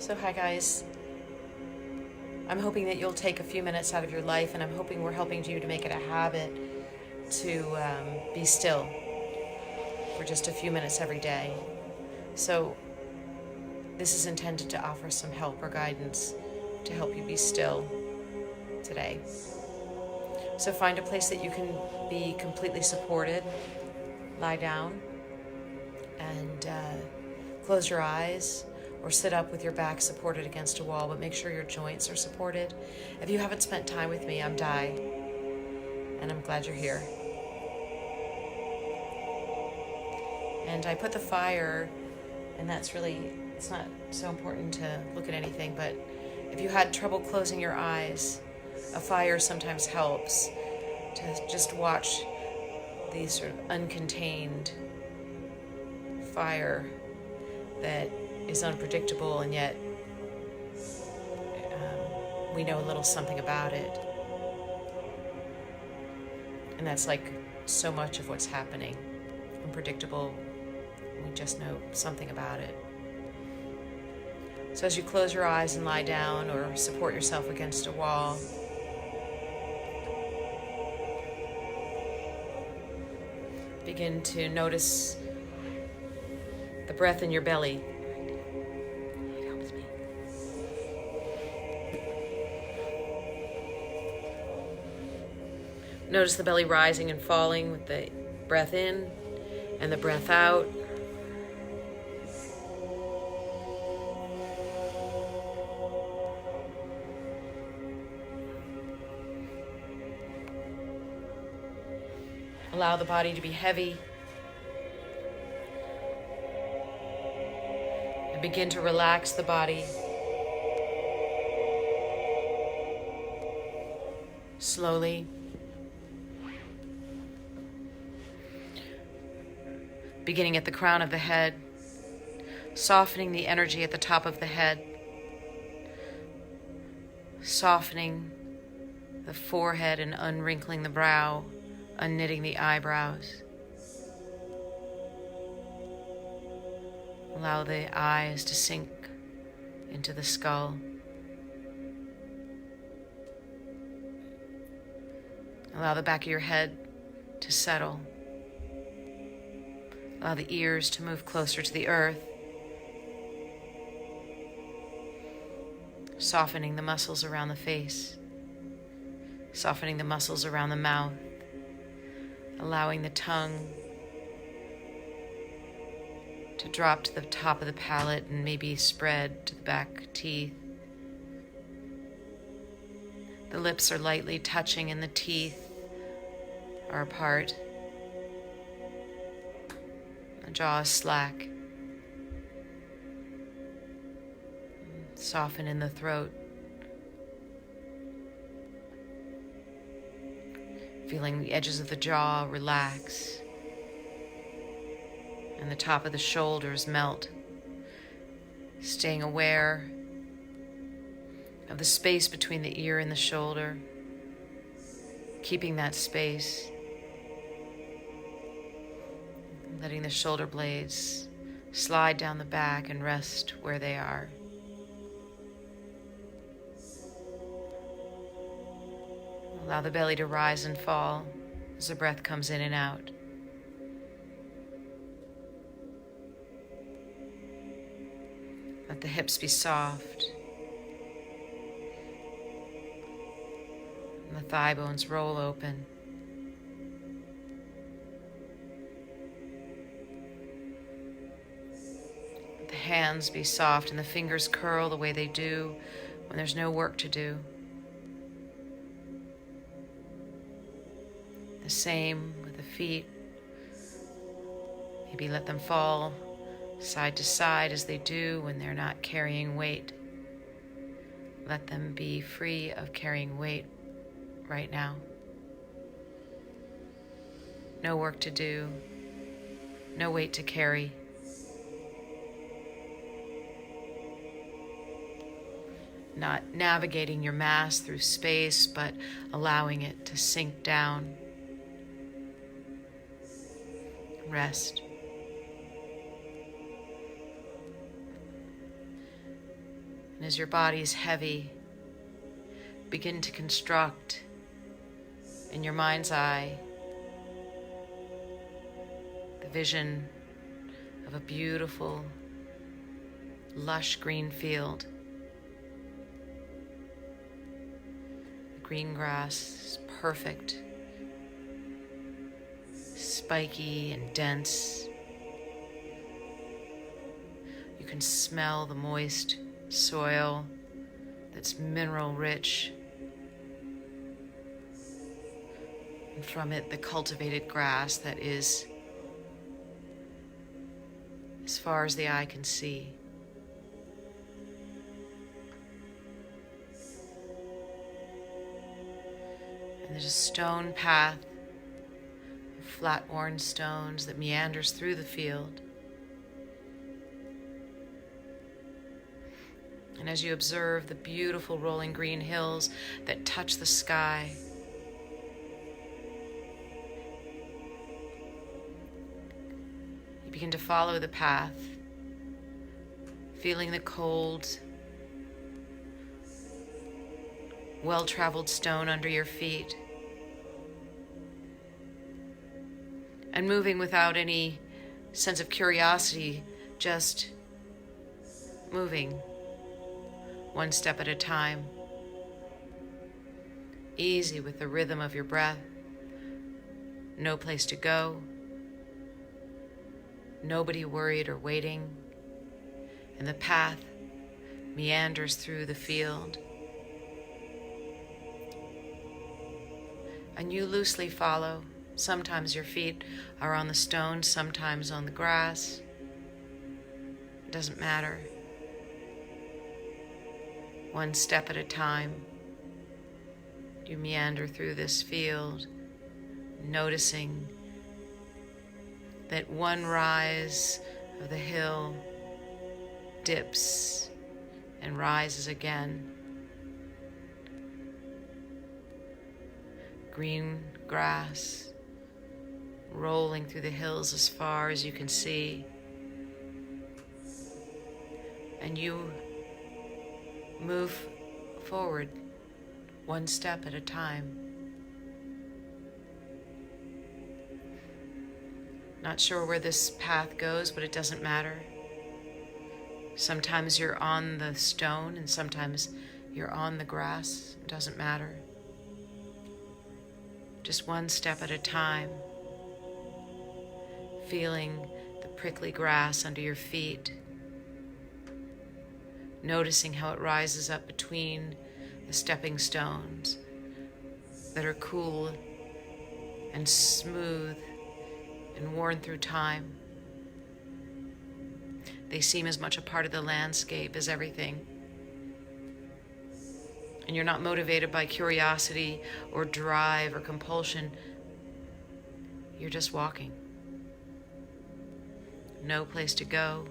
So hi guys, I'm hoping that you'll take a few minutes out of your life, and I'm hoping we're helping you to make it a habit to be still for just a few minutes every day. So this is intended to offer some help or guidance to help you be still today. So find a place that you can be completely supported, lie down, and close your eyes, or sit up with your back supported against a wall, but make sure your joints are supported. If you haven't spent time with me, I'm Di, and I'm glad you're here. And I put the fire, and it's not so important to look at anything, but if you had trouble closing your eyes, a fire sometimes helps to just watch the sort of uncontained fire that is unpredictable, and yet we know a little something about it. And that's like so much of what's happening. Unpredictable, we just know something about it. So as you close your eyes and lie down or support yourself against a wall, begin to notice the breath in your belly. It helps me. Notice the belly rising and falling with the breath in and the breath out. Allow the body to be heavy. And begin to relax the body. Slowly. Beginning at the crown of the head, softening the energy at the top of the head, softening the forehead and unwrinkling the brow, unknitting the eyebrows. Allow the eyes to sink into the skull. Allow the back of your head to settle. Allow the ears to move closer to the earth, softening the muscles around the face, softening the muscles around the mouth, allowing the tongue to drop to the top of the palate and maybe spread to the back teeth. The lips are lightly touching and the teeth are apart. The jaw is slack. Soften in the throat. Feeling the edges of the jaw relax. And the top of the shoulders melt. Staying aware of the space between the ear and the shoulder. Keeping that space. Letting the shoulder blades slide down the back and rest where they are. Allow the belly to rise and fall as the breath comes in and out. Let the hips be soft. And the thigh bones roll open. Let the hands be soft and the fingers curl the way they do when there's no work to do. The same with the feet. Maybe let them fall side to side as they do when they're not carrying weight. Let them be free of carrying weight right now. No work to do, no weight to carry. Not navigating your mass through space, but allowing it to sink down. Rest. And as your body's heavy, begin to construct in your mind's eye the vision of a beautiful, lush green field. The green grass is perfect, spiky and dense. You can smell the moist soil that's mineral rich, and from it the cultivated grass that is as far as the eye can see. And there's a stone path of flat worn stones that meanders through the field. And as you observe the beautiful rolling green hills that touch the sky, you begin to follow the path, feeling the cold, well-traveled stone under your feet, and moving without any sense of curiosity, just moving one step at a time, easy with the rhythm of your breath, no place to go, nobody worried or waiting, and the path meanders through the field. And you loosely follow. Sometimes your feet are on the stone, sometimes on the grass. It doesn't matter. One step at a time, you meander through this field, noticing that one rise of the hill dips and rises again. Green grass rolling through the hills as far as you can see. And you move forward one step at a time. Not sure where this path goes, but it doesn't matter. Sometimes you're on the stone and sometimes you're on the grass. It doesn't matter. Just one step at a time, feeling the prickly grass under your feet, noticing how it rises up between the stepping stones that are cool and smooth and worn through time. They seem as much a part of the landscape as everything. And you're not motivated by curiosity or drive or compulsion. You're just walking. No place to go.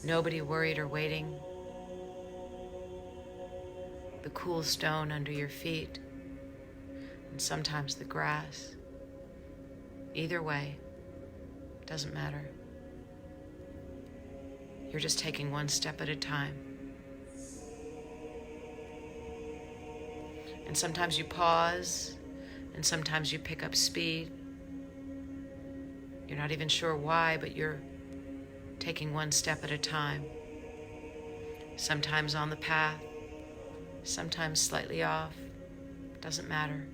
Nobody worried or waiting. The cool stone under your feet, and sometimes the grass. Either way, doesn't matter. You're just taking one step at a time. And sometimes you pause, and sometimes you pick up speed. You're not even sure why, but you're taking one step at a time. Sometimes on the path, sometimes slightly off. Doesn't matter.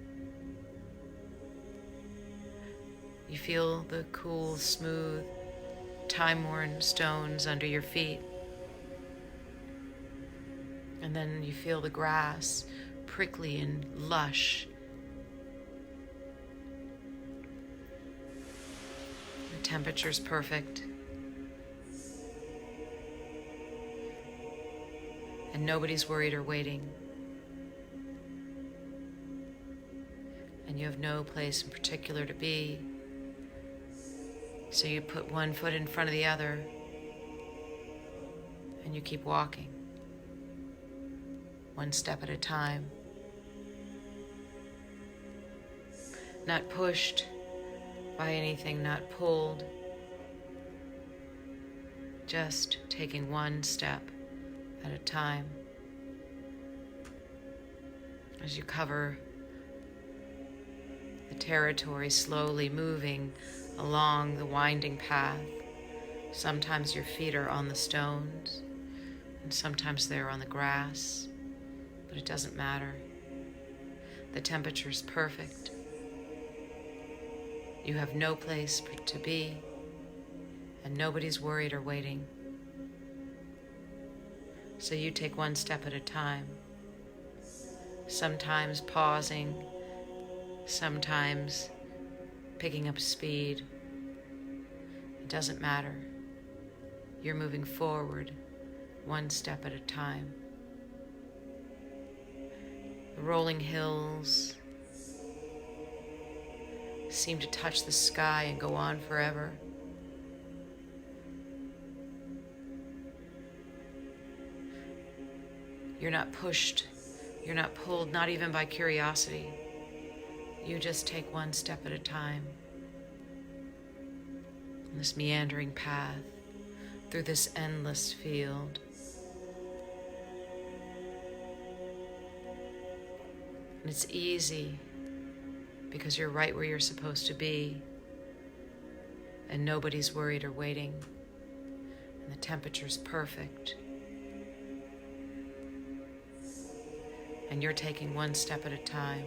You feel the cool, smooth, time-worn stones under your feet. And then you feel the grass, prickly and lush. The temperature's perfect. And nobody's worried or waiting. And you have no place in particular to be. So you put one foot in front of the other and you keep walking, one step at a time. Not pushed by anything, not pulled, just taking one step at a time as you cover the territory, slowly moving along the winding path. Sometimes your feet are on the stones, and sometimes they're on the grass, but it doesn't matter. The temperature is perfect. You have no place to be, and nobody's worried or waiting. So you take one step at a time, sometimes pausing, sometimes picking up speed. It doesn't matter. You're moving forward one step at a time. The rolling hills seem to touch the sky and go on forever. You're not pushed, you're not pulled, not even by curiosity. You just take one step at a time on this meandering path through this endless field. And it's easy because you're right where you're supposed to be, and nobody's worried or waiting, and the temperature's perfect. And you're taking one step at a time.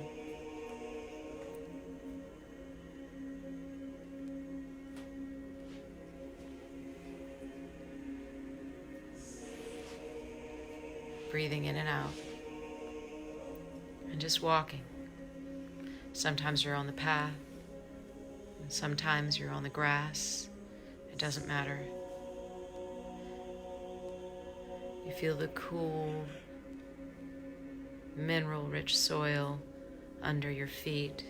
Breathing in and out, and just walking. Sometimes you're on the path, and sometimes you're on the grass. It doesn't matter. You feel the cool, mineral-rich soil under your feet,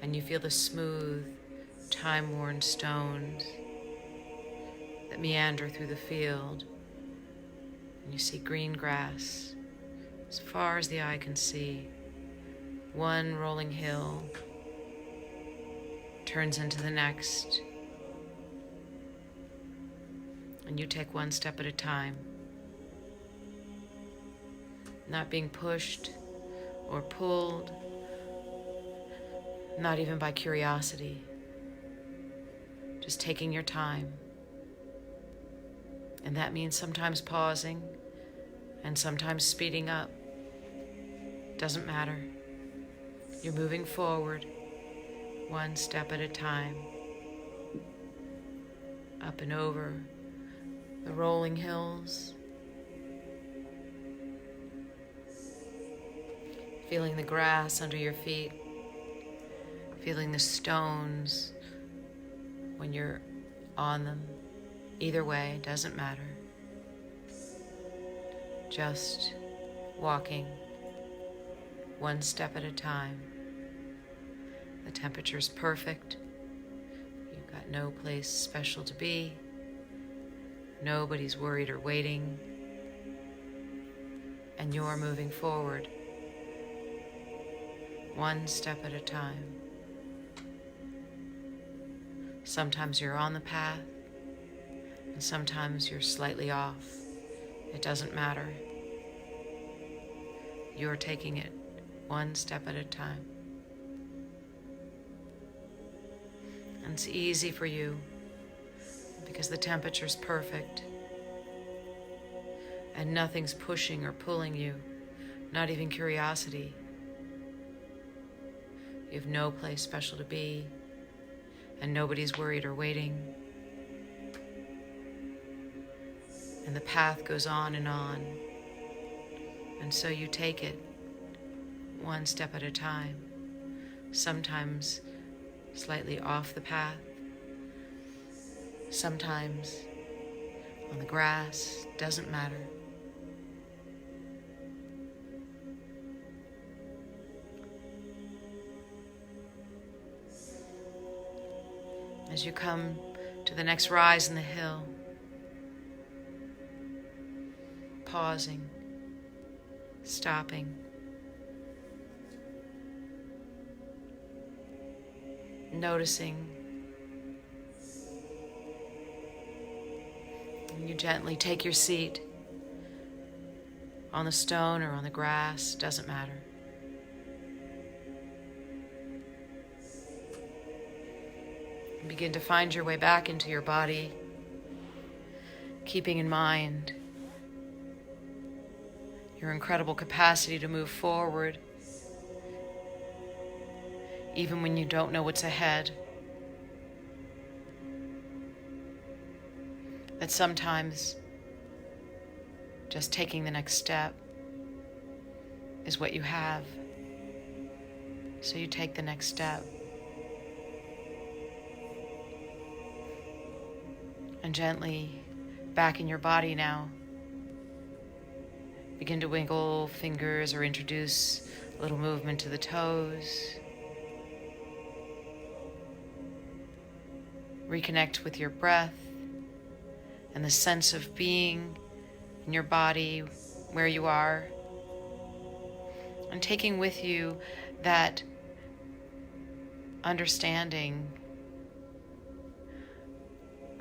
and you feel the smooth, time-worn stones that meander through the field. And you see green grass as far as the eye can see. One rolling hill turns into the next, and you take one step at a time, not being pushed or pulled, not even by curiosity, just taking your time. And that means sometimes pausing and sometimes speeding up. Doesn't matter. You're moving forward one step at a time, up and over the rolling hills, feeling the grass under your feet, feeling the stones when you're on them. Either way, doesn't matter. Just walking one step at a time. The temperature's perfect. You've got no place special to be. Nobody's worried or waiting. And you're moving forward one step at a time. Sometimes you're on the path, and sometimes you're slightly off. It doesn't matter. You're taking it one step at a time. And it's easy for you because the temperature's perfect and nothing's pushing or pulling you, not even curiosity. You have no place special to be, and nobody's worried or waiting. And the path goes on, and so you take it one step at a time, sometimes slightly off the path, sometimes on the grass, doesn't matter. As you come to the next rise in the hill, pausing, stopping, noticing, and you gently take your seat on the stone or on the grass, doesn't matter. And begin to find your way back into your body, keeping in mind your incredible capacity to move forward, even when you don't know what's ahead. That sometimes just taking the next step is what you have. So you take the next step. And gently back in your body now, begin to wiggle fingers or introduce a little movement to the toes. Reconnect with your breath and the sense of being in your body where you are. And taking with you that understanding.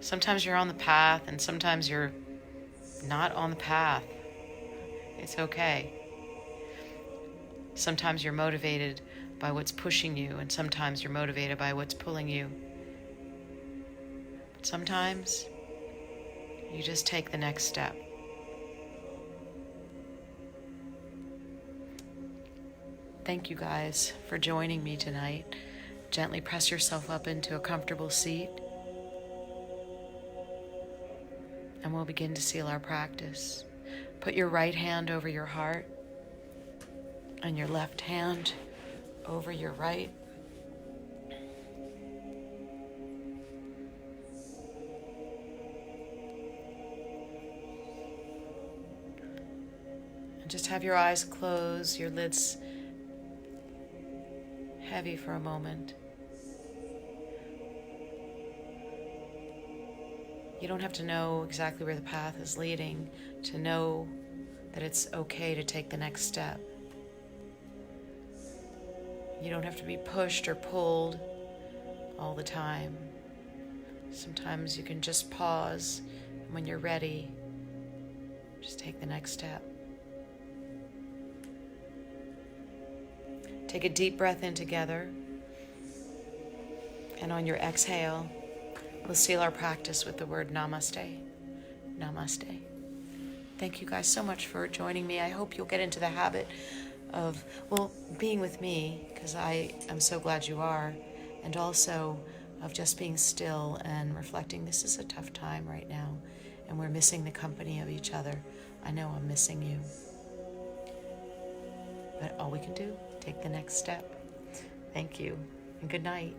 Sometimes you're on the path and sometimes you're not on the path. It's okay. Sometimes you're motivated by what's pushing you, and sometimes you're motivated by what's pulling you. But sometimes you just take the next step. Thank you guys for joining me tonight. Gently press yourself up into a comfortable seat, and we'll begin to seal our practice. Put your right hand over your heart and your left hand over your right. And just have your eyes closed, your lids heavy for a moment. You don't have to know exactly where the path is leading to know that it's okay to take the next step. You don't have to be pushed or pulled all the time. Sometimes you can just pause, and when you're ready, just take the next step. Take a deep breath in together, and on your exhale, we'll seal our practice with the word namaste. Namaste. Thank you guys so much for joining me. I hope you'll get into the habit of, being with me, because I am so glad you are, and also of just being still and reflecting. This is a tough time right now, and we're missing the company of each other. I know I'm missing you. But all we can do, take the next step. Thank you, and good night.